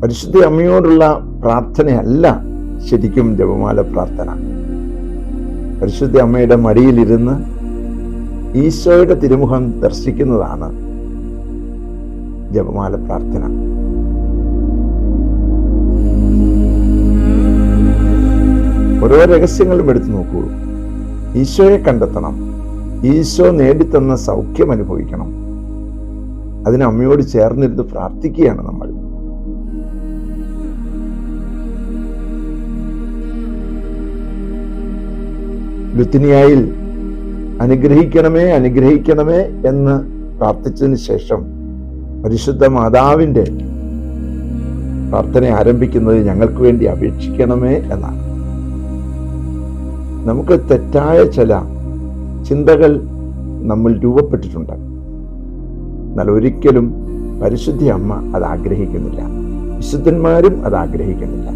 പരിശുദ്ധ അമ്മയോടുള്ള പ്രാർത്ഥനയല്ല ശരിക്കും ജപമാല പ്രാർത്ഥന. പരിശുദ്ധ അമ്മയുടെ മടിയിലിരുന്ന് ഈശോയുടെ തിരുമുഖം ദർശിക്കുന്നതാണ് ജപമാല പ്രാർത്ഥന. ഓരോ രഹസ്യങ്ങളും എടുത്തു നോക്കൂ. ഈശോയെ കണ്ടെത്തണം, ഈശോ നേടിത്തന്ന സൗഖ്യം അനുഭവിക്കണം. അതിന് അമ്മയോട് ചേർന്നിരുന്ന് പ്രാർത്ഥിക്കുകയാണ് നമ്മൾ. ലുത്തിനിയായിൽ അനുഗ്രഹിക്കണമേ അനുഗ്രഹിക്കണമേ എന്ന് പ്രാർത്ഥിച്ചതിന് ശേഷം പരിശുദ്ധ മാതാവിൻ്റെ പ്രാർത്ഥന ആരംഭിക്കുന്നത് ഞങ്ങൾക്ക് വേണ്ടി അപേക്ഷിക്കണമേ എന്നാണ്. നമുക്ക് തെറ്റായ ചില ചിന്തകൾ നമ്മൾ രൂപപ്പെട്ടിട്ടുണ്ട്. എന്നാൽ ഒരിക്കലും പരിശുദ്ധ അമ്മ അത് ആഗ്രഹിക്കുന്നില്ല, വിശുദ്ധന്മാരും അത് ആഗ്രഹിക്കുന്നില്ല.